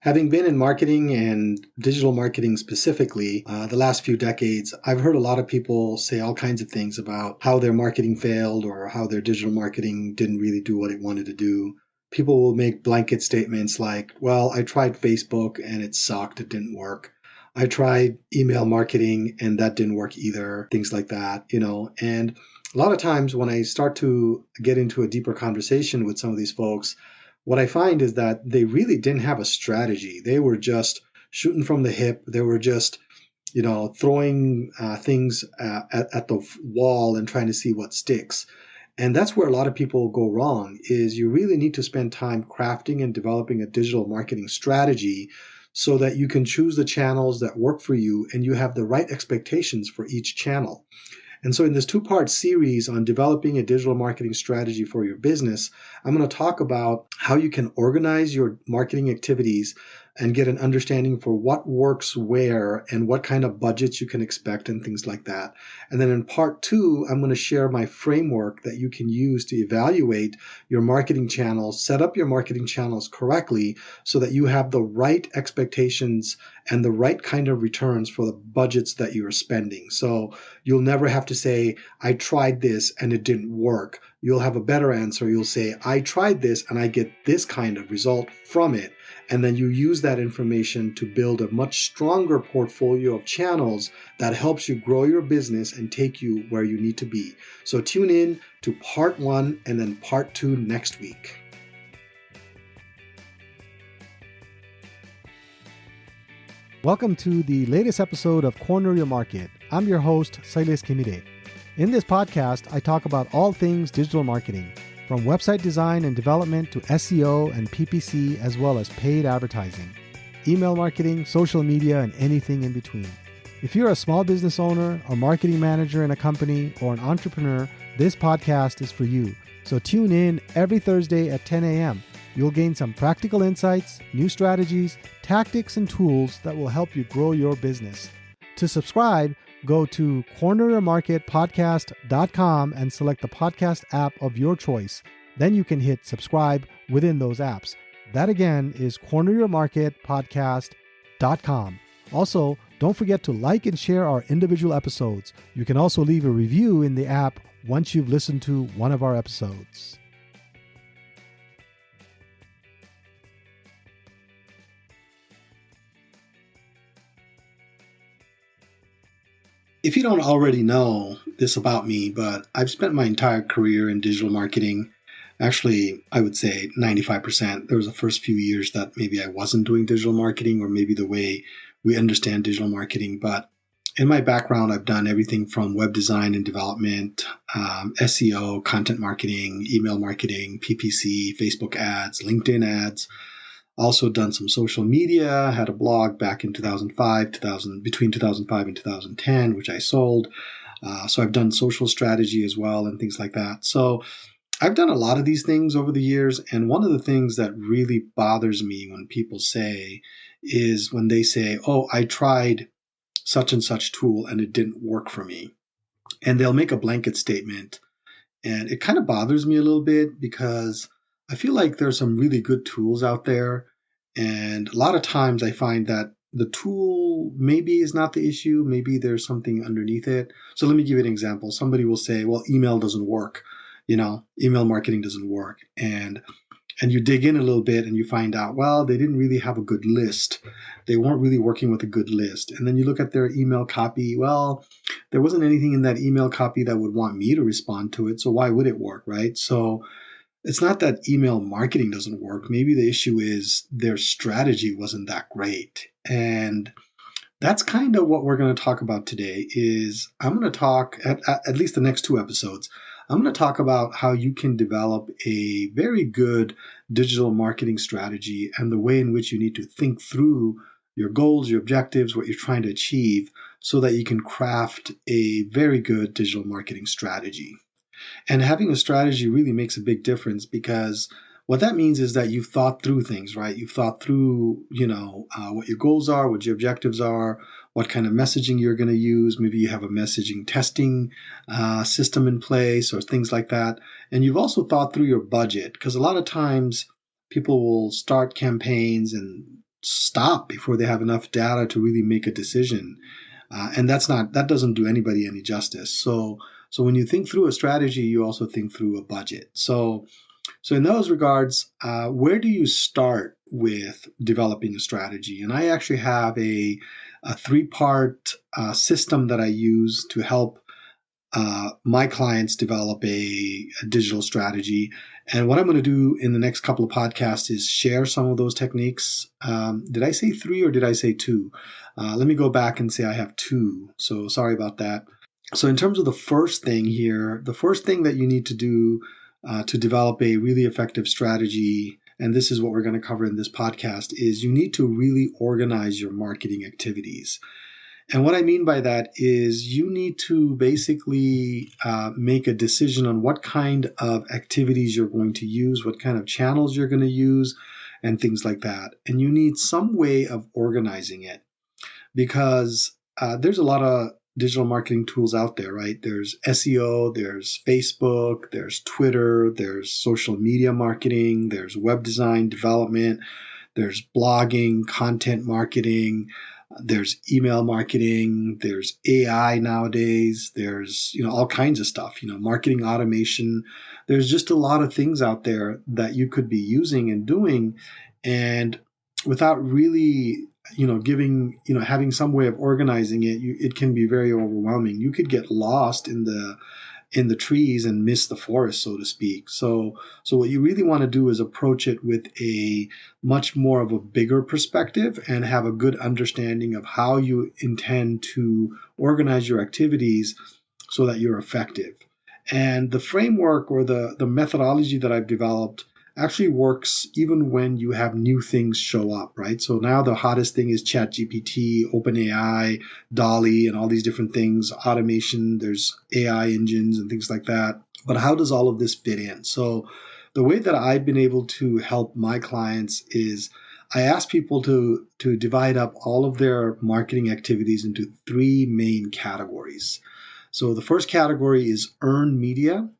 Having been in marketing and digital marketing specifically, the last few decades, I've heard a lot of people say all kinds of things about how their marketing failed or how their digital marketing didn't really do what it wanted to do. People will make blanket statements like, well, I tried Facebook and it sucked, it didn't work. I tried email marketing and that didn't work either, things like that. And a lot of times when I start to get into a deeper conversation with some of these folks, what I find is that they really didn't have a strategy. They were just shooting from the hip. They were just, throwing things at the wall and trying to see what sticks. And that's where a lot of people go wrong is you really need to spend time crafting and developing a digital marketing strategy so that you can choose the channels that work for you and you have the right expectations for each channel. And so in this two-part series on developing a digital marketing strategy for your business, I'm going to talk about how you can organize your marketing activities and get an understanding for what works where and what kind of budgets you can expect and things like that. And then in part two, I'm going to share my framework that you can use to evaluate your marketing channels, set up your marketing channels correctly so that you have the right expectations and the right kind of returns for the budgets that you are spending. So you'll never have to say, I tried this and it didn't work. You'll have a better answer. You'll say, I tried this and I get this kind of result from it. And then you use that information to build a much stronger portfolio of channels that helps you grow your business and take you where you need to be. So tune in to part one and then part two next week. Welcome to the latest episode of Corner Your Market. I'm your host, Silas Kimide. In this podcast, I talk about all things digital marketing, from website design and development to SEO and PPC, as well as paid advertising, email marketing, social media, and anything in between. If you're a small business owner, a marketing manager in a company, or an entrepreneur, this podcast is for you. So tune in every Thursday at 10 a.m. You'll gain some practical insights, new strategies, tactics, and tools that will help you grow your business. To subscribe, go to corneryourmarketpodcast.com and select the podcast app of your choice. Then you can hit subscribe within those apps. That again is corneryourmarketpodcast.com. Also, don't forget to like and share our individual episodes. You can also leave a review in the app once you've listened to one of our episodes. If you don't already know this about me, but I've spent my entire career in digital marketing. Actually, I would say 95%. There was the first few years that maybe I wasn't doing digital marketing or maybe the way we understand digital marketing. But in my background, I've done everything from web design and development, SEO, content marketing, email marketing, PPC, Facebook ads, LinkedIn ads. Also done some social media, had a blog back in between 2005 and 2010, which I sold. So I've done social strategy as well and things like that. So I've done a lot of these things over the years. And one of the things that really bothers me when people say is when they say, oh, I tried such and such tool and it didn't work for me. And they'll make a blanket statement. And it kind of bothers me a little bit because I feel like there's some really good tools out there. And a lot of times I find that the tool maybe is not the issue. Maybe there's something underneath it. So let me give you an example. Somebody will say, well, email doesn't work. Email marketing doesn't work. And you dig in a little bit and you find out, well, they didn't really have a good list. They weren't really working with a good list. And then you look at their email copy. Well, there wasn't anything in that email copy that would want me to respond to it. So why would it work, right? So it's not that email marketing doesn't work. Maybe the issue is their strategy wasn't that great. And that's kind of what we're going to talk about today is I'm going to talk, at least the next two episodes, I'm going to talk about how you can develop a very good digital marketing strategy and the way in which you need to think through your goals, your objectives, what you're trying to achieve so that you can craft a very good digital marketing strategy. And having a strategy really makes a big difference because what that means is that you've thought through things, right? You've thought through, what your goals are, what your objectives are, what kind of messaging you're going to use. Maybe you have a messaging testing system in place or things like that. And you've also thought through your budget because a lot of times people will start campaigns and stop before they have enough data to really make a decision. And that doesn't do anybody any justice. So when you think through a strategy, you also think through a budget. So in those regards, where do you start with developing a strategy? And I actually have a three-part system that I use to help my clients develop a digital strategy. And what I'm going to do in the next couple of podcasts is share some of those techniques. Did I say three or did I say two? Let me go back and say I have two. So sorry about that. So in terms of the first thing here, the first thing that you need to do to develop a really effective strategy, and this is what we're going to cover in this podcast, is you need to really organize your marketing activities. And what I mean by that is you need to basically make a decision on what kind of activities you're going to use, what kind of channels you're going to use, and things like that. And you need some way of organizing it because there's a lot of digital marketing tools out there, right? There's SEO, there's Facebook, there's Twitter, there's social media marketing, there's web design development, there's blogging, content marketing, there's email marketing, there's AI nowadays, there's all kinds of stuff, marketing automation. There's just a lot of things out there that you could be using and doing, and without really having some way of organizing it, it can be very overwhelming. You could get lost in the trees and miss the forest, so to speak. So what you really want to do is approach it with a much more of a bigger perspective and have a good understanding of how you intend to organize your activities so that you're effective. And the framework or the methodology that I've developed actually works even when you have new things show up, right? So now the hottest thing is ChatGPT, OpenAI, DALL-E, and all these different things, automation, there's AI engines and things like that. But how does all of this fit in? So the way that I've been able to help my clients is I ask people to divide up all of their marketing activities into three main categories. So the first category is earned media,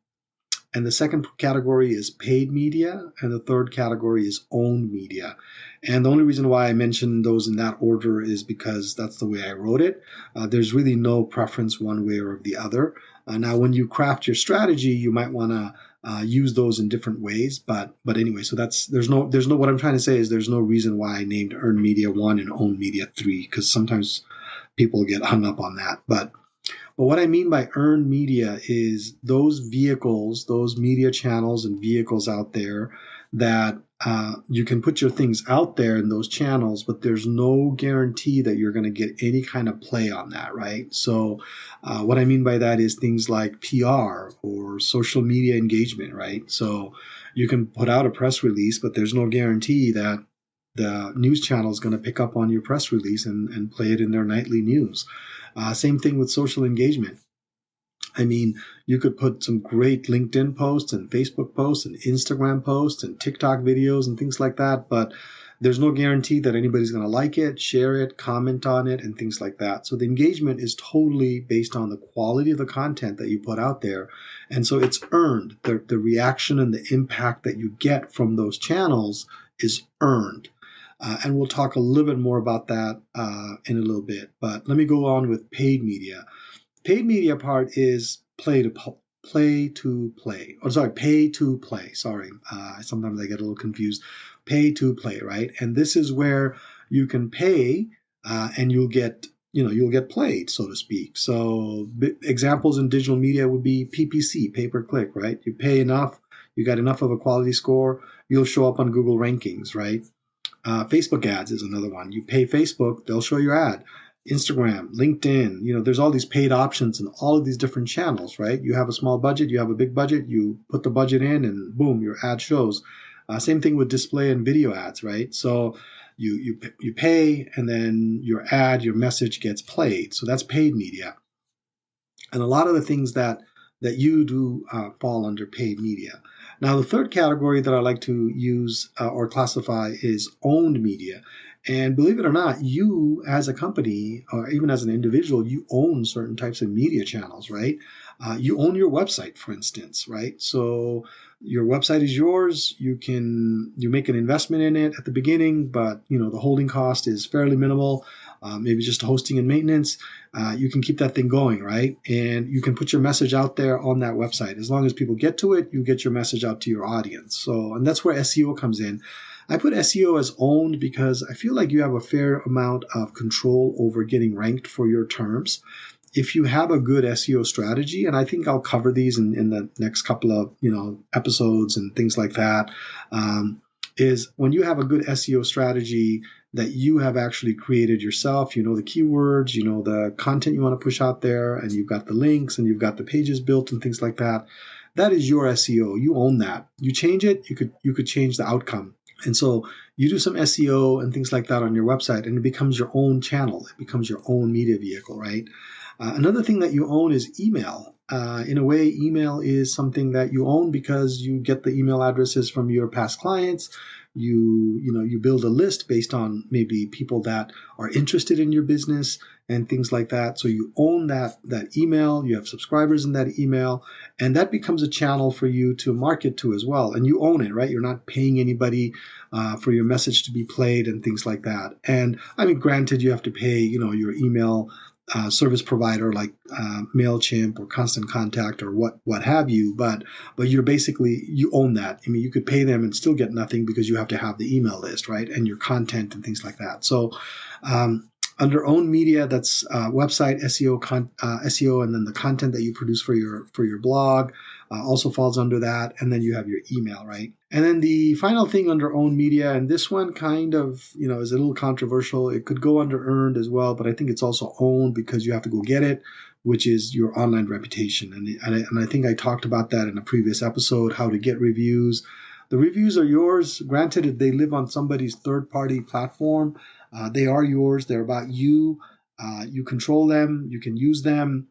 and the second category is paid media, and the third category is owned media. And the only reason why I mentioned those in that order is because that's the way I wrote it. There's really no preference one way or the other. Now, when you craft your strategy, you might want to use those in different ways. But anyway, so there's no what I'm trying to say is there's no reason why I named earned media 1 and owned media 3, because sometimes people get hung up on that. But what I mean by earned media is those vehicles, those media channels and vehicles out there that you can put your things out there in those channels, but there's no guarantee that you're going to get any kind of play on that, right? So what I mean by that is things like PR or social media engagement, right? So you can put out a press release, but there's no guarantee that the news channel is going to pick up on your press release and play it in their nightly news. Same thing with social engagement. I mean, you could put some great LinkedIn posts and Facebook posts and Instagram posts and TikTok videos and things like that, but there's no guarantee that anybody's going to like it, share it, comment on it, and things like that. So the engagement is totally based on the quality of the content that you put out there. And so it's earned. The reaction and the impact that you get from those channels is earned. And we'll talk a little bit more about that in a little bit. But let me go on with paid media. Paid media part is pay to play. Sorry. Sometimes I get a little confused. Pay to play, right? And this is where you can pay and you'll get played, so to speak. So examples in digital media would be PPC, pay per click, right? You pay enough, you got enough of a quality score, you'll show up on Google rankings, right? Facebook ads is another one. You pay Facebook, they'll show your ad. Instagram, LinkedIn, there's all these paid options in all of these different channels, right? You have a small budget, you have a big budget, you put the budget in and boom, your ad shows. Same thing with display and video ads, right? So you pay and then your message gets played. So that's paid media. And a lot of the things that you do fall under paid media. Now, the third category that I like to use or classify is owned media. And believe it or not, you as a company or even as an individual, you own certain types of media channels, right? You own your website, for instance, right? So your website is yours. You make an investment in it at the beginning, but the holding cost is fairly minimal. Maybe just hosting and maintenance. You can keep that thing going, right? And you can put your message out there on that website. As long as people get to it, you get your message out to your audience. So, and that's where SEO comes in. I put SEO as owned because I feel like you have a fair amount of control over getting ranked for your terms. If you have a good SEO strategy, and I think I'll cover these in the next couple of episodes and things like that, is when you have a good SEO strategy that you have actually created yourself, you know the keywords, you know the content you want to push out there, and you've got the links and you've got the pages built and things like that. That is your SEO. You own that. You change it, you could change the outcome. And so you do some SEO and things like that on your website, and it becomes your own channel. It becomes your own media vehicle, right? Another thing that you own is email. In a way, email is something that you own because you get the email addresses from your past clients. You build a list based on maybe people that are interested in your business and things like that. So you own that email. You have subscribers in that email, and that becomes a channel for you to market to as well. And you own it, right? You're not paying anybody for your message to be played and things like that. And I mean, granted, you have to pay, your email service provider like MailChimp or Constant Contact or what have you, but you own that. I mean, you could pay them and still get nothing because you have to have the email list, right, and your content and things like that. So under owned media, that's website SEO, and then the content that you produce for your blog also falls under that, and then you have your email, right? And then the final thing under owned media, and this one kind of is a little controversial. It could go under earned as well, but I think it's also owned because you have to go get it, which is your online reputation. And I think I talked about that in a previous episode, how to get reviews. The reviews are yours. Granted, they live on somebody's third-party platform. They are yours. They're about you. You control them. You can use them.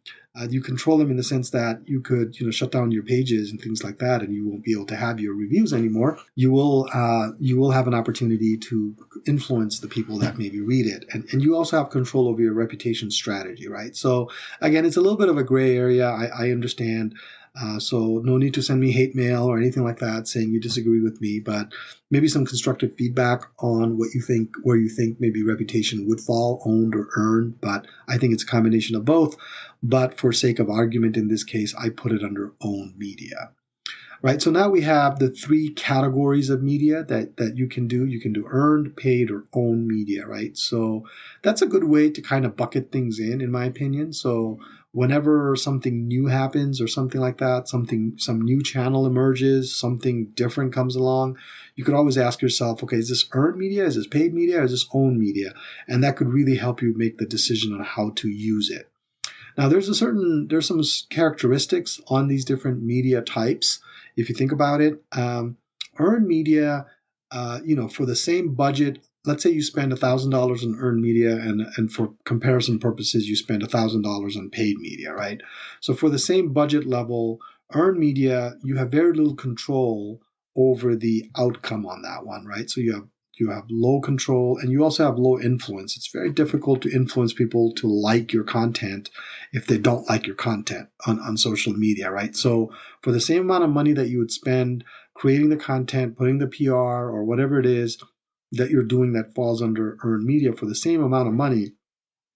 You control them in the sense that you could, shut down your pages and things like that, and you won't be able to have your reviews anymore. You will have an opportunity to influence the people that maybe read it, and you also have control over your reputation strategy, right? So again, it's a little bit of a gray area. I understand. So no need to send me hate mail or anything like that saying you disagree with me, but maybe some constructive feedback on where you think maybe reputation would fall, owned or earned. But I think it's a combination of both. But for sake of argument in this case, I put it under owned media. Right, so now we have the three categories of media that you can do. You can do earned, paid, or owned media, right? So that's a good way to kind of bucket things in my opinion. So whenever something new happens or something like that, some new channel emerges, something different comes along, you could always ask yourself, okay, is this earned media? Is this paid media? Or is this owned media? And that could really help you make the decision on how to use it. Now, there's some characteristics on these different media types. If you think about it, earned media, for the same budget, let's say you spend $1,000 on earned media, and for comparison purposes, you spend $1,000 on paid media, right? So for the same budget level, earned media, you have very little control over the outcome on that one, right? So you have low control, and you also have low influence. It's very difficult to influence people to like your content if they don't like your content on social media, right? So for the same amount of money that you would spend creating the content, putting the PR or whatever it is that you're doing that falls under earned media, for the same amount of money,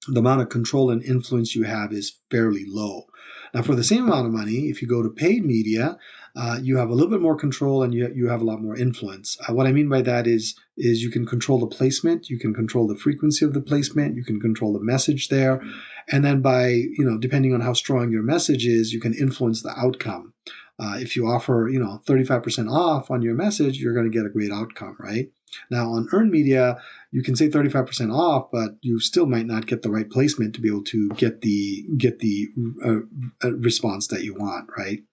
the amount of control and influence you have is fairly low. Now, for the same amount of money, if you go to paid media, you have a little bit more control and you have a lot more influence. What I mean by that is you can control the placement, you can control the frequency of the placement, you can control the message there, and then by depending on how strong your message is, you can influence the outcome. If you offer 35% off on your message, you're going to get a great outcome, right? Now on earned media, you can say 35% off, but you still might not get the right placement to be able to get the response that you want, right?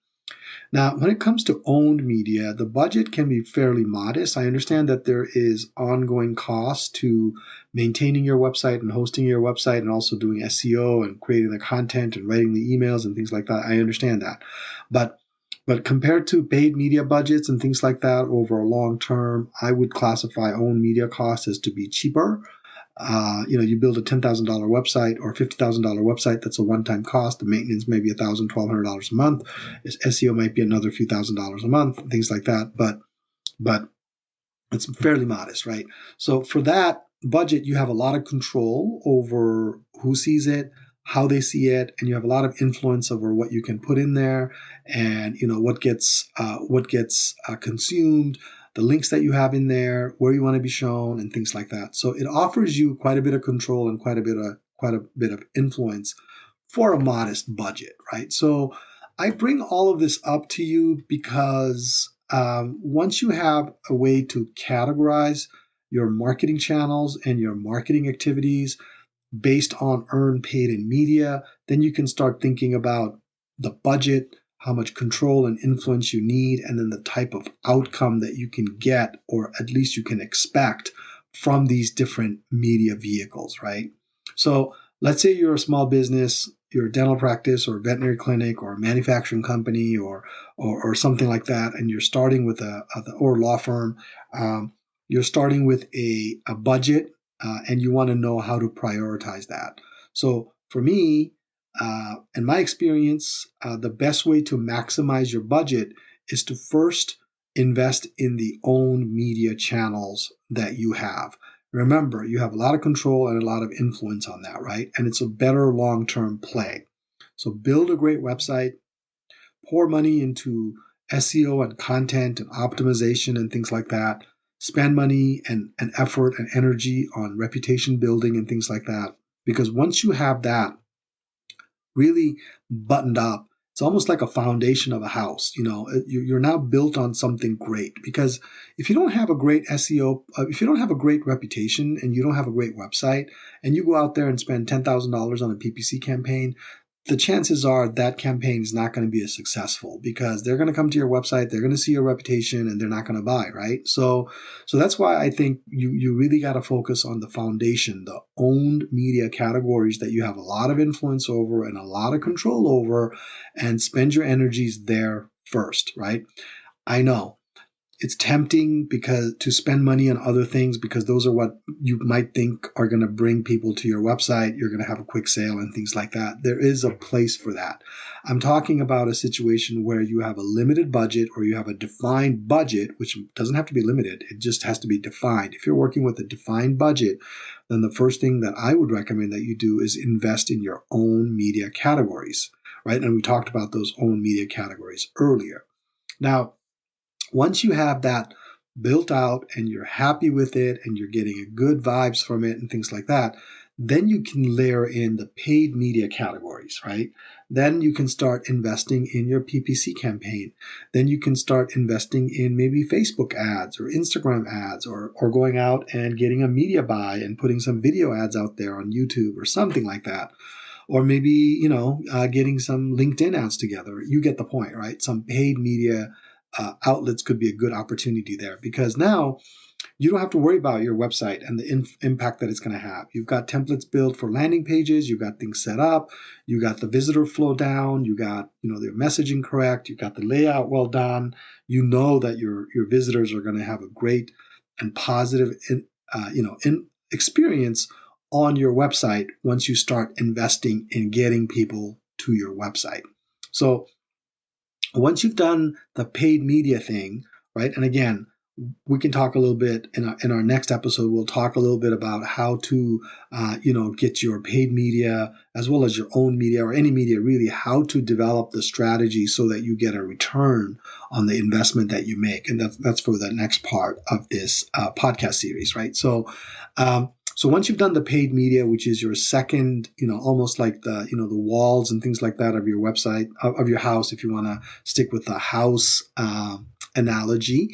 Now, when it comes to owned media, the budget can be fairly modest. I understand that there is ongoing cost to maintaining your website and hosting your website and also doing SEO and creating the content and writing the emails and things like that. I understand that. But But compared to paid media budgets and things like that over a long term, I would classify owned media costs as to be cheaper. You build a $10,000 website or $50,000 website. That's a one-time cost. The maintenance may be $1,000, $1,200 a month. SEO might be another few $1,000s a month, things like that. But it's fairly modest, right? So for that budget, you have a lot of control over who sees it, how they see it, and you have a lot of influence over what you can put in there, and what gets consumed, the links that you have in there, where you want to be shown, and things like that. So it offers you quite a bit of control and quite a bit of influence for a modest budget, right? So I bring all of this up to you because once you have a way to categorize your marketing channels and your marketing activities based on earned, paid, and media, then you can start thinking about the budget, how much control and influence you need, and then the type of outcome that you can get, or at least you can expect from these different media vehicles, right? So let's say you're a small business, you're a dental practice or a veterinary clinic or a manufacturing company or something like that, and you're starting with or law firm, you're starting with a budget, and you want to know how to prioritize that. So for me, in my experience, the best way to maximize your budget is to first invest in the own media channels that you have. Remember, you have a lot of control and a lot of influence on that, right? And it's a better long-term play. So build a great website, pour money into SEO and content and optimization and things like that. Spend money and effort and energy on reputation building and things like that. Because once you have that really buttoned up, it's almost like a foundation of a house. You're now built on something great. Because if you don't have a great SEO, if you don't have a great reputation and you don't have a great website, and you go out there and spend $10,000 on a PPC campaign, the chances are that campaign is not going to be as successful because they're going to come to your website, they're going to see your reputation, and they're not going to buy, right? So that's why I think you really got to focus on the foundation, the owned media categories that you have a lot of influence over and a lot of control over, and spend your energies there first, right? I know it's tempting because to spend money on other things because those are what you might think are going to bring people to your website. You're going to have a quick sale and things like that. There is a place for that. I'm talking about a situation where you have a limited budget or you have a defined budget, which doesn't have to be limited. It just has to be defined. If you're working with a defined budget, then the first thing that I would recommend that you do is invest in your own media categories, right? And we talked about those own media categories earlier. Now, once you have that built out and you're happy with it and you're getting good vibes from it and things like that, then you can layer in the paid media categories, right? Then you can start investing in your PPC campaign. Then you can start investing in maybe Facebook ads or Instagram ads or going out and getting a media buy and putting some video ads out there on YouTube or something like that. Or maybe, getting some LinkedIn ads together. You get the point, right? Some paid media outlets could be a good opportunity there because now you don't have to worry about your website and the impact that it's going to have. You've got templates built for landing pages. You've got things set up. You got the visitor flow down. You got their messaging correct. You got the layout well done. You know that your visitors are going to have a great and positive experience on your website once you start investing in getting people to your website. So once you've done the paid media thing, right? And again, we can talk a little bit in our next episode. We'll talk a little bit about how to, get your paid media as well as your own media or any media, really, how to develop the strategy so that you get a return on the investment that you make. And that's for the next part of this podcast series, right? So once you've done the paid media, which is your second, almost like the walls and things like that of your website, of your house, if you want to stick with the house analogy.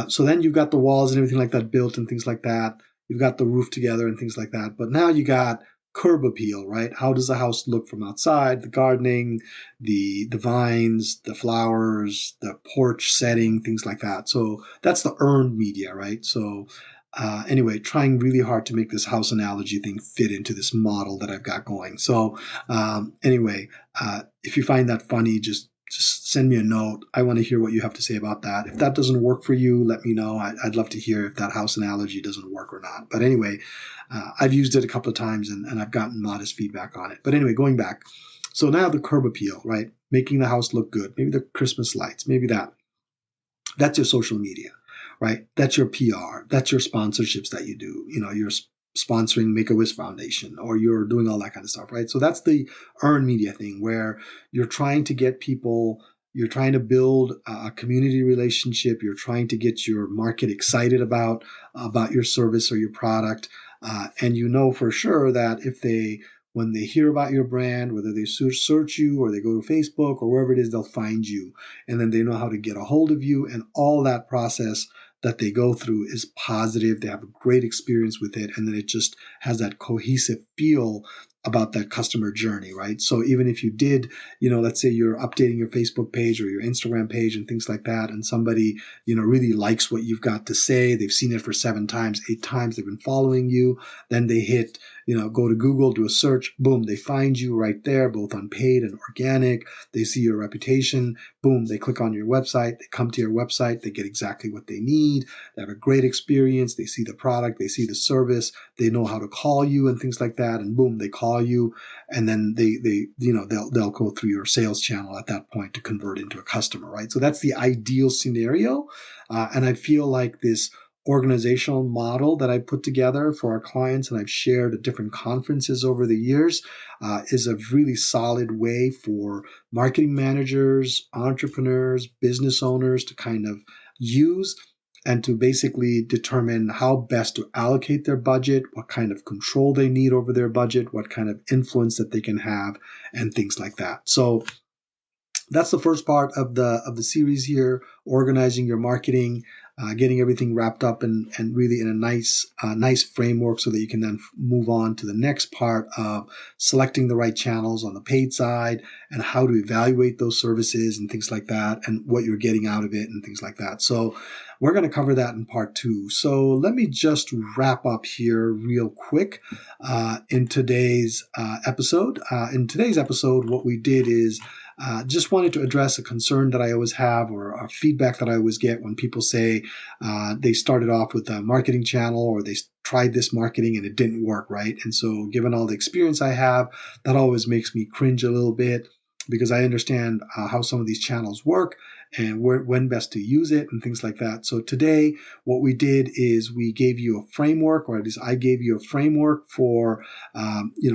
So then you've got the walls and everything like that built and things like that. You've got the roof together and things like that. But now you got curb appeal, right? How does the house look from outside? The gardening, the vines, the flowers, the porch setting, things like that. So that's the earned media, right? So anyway, trying really hard to make this house analogy thing fit into this model that I've got going. So anyway, if you find that funny, just just send me a note. I want to hear what you have to say about that. If that doesn't work for you, let me know. I'd love to hear if that house analogy doesn't work or not. But anyway, I've used it a couple of times and I've gotten modest feedback on it. But anyway, going back. So now the curb appeal, right? Making the house look good. Maybe the Christmas lights, maybe that. That's your social media, right? That's your PR. That's your sponsorships that you do. You're sponsoring Make-A-Wish Foundation, or you're doing all that kind of stuff, right? So that's the earned media thing, where you're trying to get people, you're trying to build a community relationship. You're trying to get your market excited about your service or your product. And you know for sure that when they hear about your brand, whether they search you or they go to Facebook or wherever it is, they'll find you. And then they know how to get a hold of you. And all that process that they go through is positive. They have a great experience with it. And then it just has that cohesive feel about that customer journey, right? So even if you did, let's say you're updating your Facebook page or your Instagram page and things like that, and somebody, really likes what you've got to say, they've seen it for 7 times, 8 times, they've been following you, then they hit, go to Google, do a search, boom, they find you right there, both on paid and organic. They see your reputation, boom, they click on your website, they come to your website, they get exactly what they need, they have a great experience, they see the product, they see the service, they know how to call you and things like that, and boom, they call you, and then they'll go through your sales channel at that point to convert into a customer, right? So that's the ideal scenario, and I feel like this organizational model that I put together for our clients and I've shared at different conferences over the years is a really solid way for marketing managers, entrepreneurs, business owners to kind of use and to basically determine how best to allocate their budget, what kind of control they need over their budget, what kind of influence that they can have, and things like that. So that's the first part of the series here, organizing your marketing, getting everything wrapped up and really in a nice framework so that you can then move on to the next part of selecting the right channels on the paid side and how to evaluate those services and things like that and what you're getting out of it and things like that. So we're going to cover that in part 2. So let me just wrap up here real quick in today's episode. In today's episode, what we did is just wanted to address a concern that I always have or a feedback that I always get when people say they started off with a marketing channel or they tried this marketing and it didn't work, right? And so given all the experience I have, that always makes me cringe a little bit because I understand how some of these channels work and when best to use it and things like that. So today, what we did is we gave you a framework, or at least I gave you a framework for,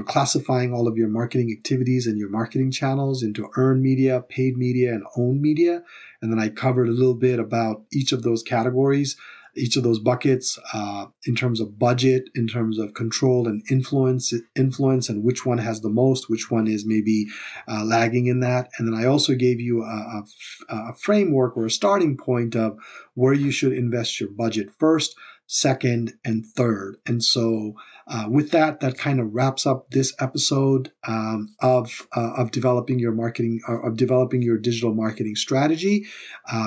classifying all of your marketing activities and your marketing channels into earned media, paid media, and owned media. And then I covered a little bit about each of those categories, each of those buckets in terms of budget, in terms of control and influence, and which one has the most, which one is maybe lagging in that. And then I also gave you a framework or a starting point of where you should invest your budget first, second, and third. And so with that kind of wraps up this episode of developing your marketing, of developing your digital marketing strategy.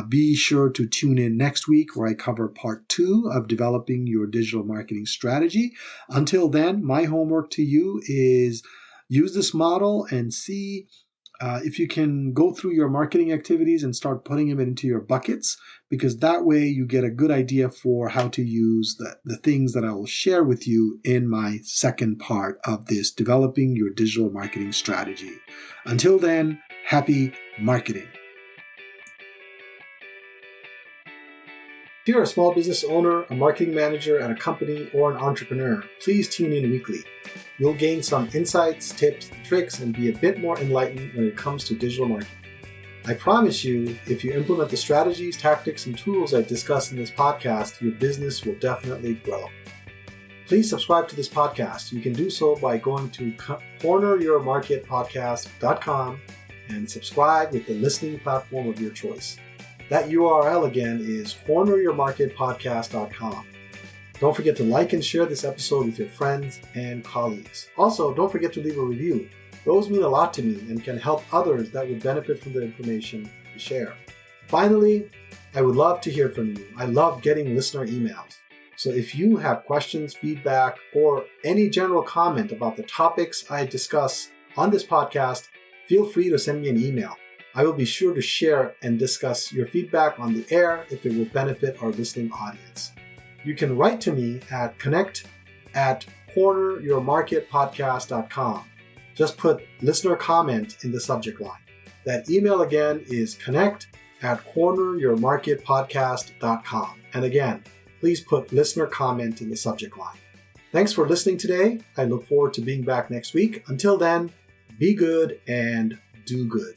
Be sure to tune in next week where I cover part 2 of developing your digital marketing strategy. Until then, my homework to you is use this model and see if you can go through your marketing activities and start putting them into your buckets, because that way you get a good idea for how to use the things that I will share with you in my second part of this developing your digital marketing strategy. Until then, happy marketing. If you're a small business owner, a marketing manager at a company, or an entrepreneur, please tune in weekly. You'll gain some insights, tips, tricks, and be a bit more enlightened when it comes to digital marketing. I promise you, if you implement the strategies, tactics, and tools I've discussed in this podcast, your business will definitely grow. Please subscribe to this podcast. You can do so by going to corneryourmarketpodcast.com and subscribe with the listening platform of your choice. That URL again is corneryourmarketpodcast.com. Don't forget to like and share this episode with your friends and colleagues. Also, don't forget to leave a review. Those mean a lot to me and can help others that would benefit from the information we share. Finally, I would love to hear from you. I love getting listener emails. So if you have questions, feedback, or any general comment about the topics I discuss on this podcast, feel free to send me an email. I will be sure to share and discuss your feedback on the air if it will benefit our listening audience. You can write to me at connect@corneryourmarketpodcast.com. Just put listener comment in the subject line. That email again is connect@corneryourmarketpodcast.com. And again, please put listener comment in the subject line. Thanks for listening today. I look forward to being back next week. Until then, be good and do good.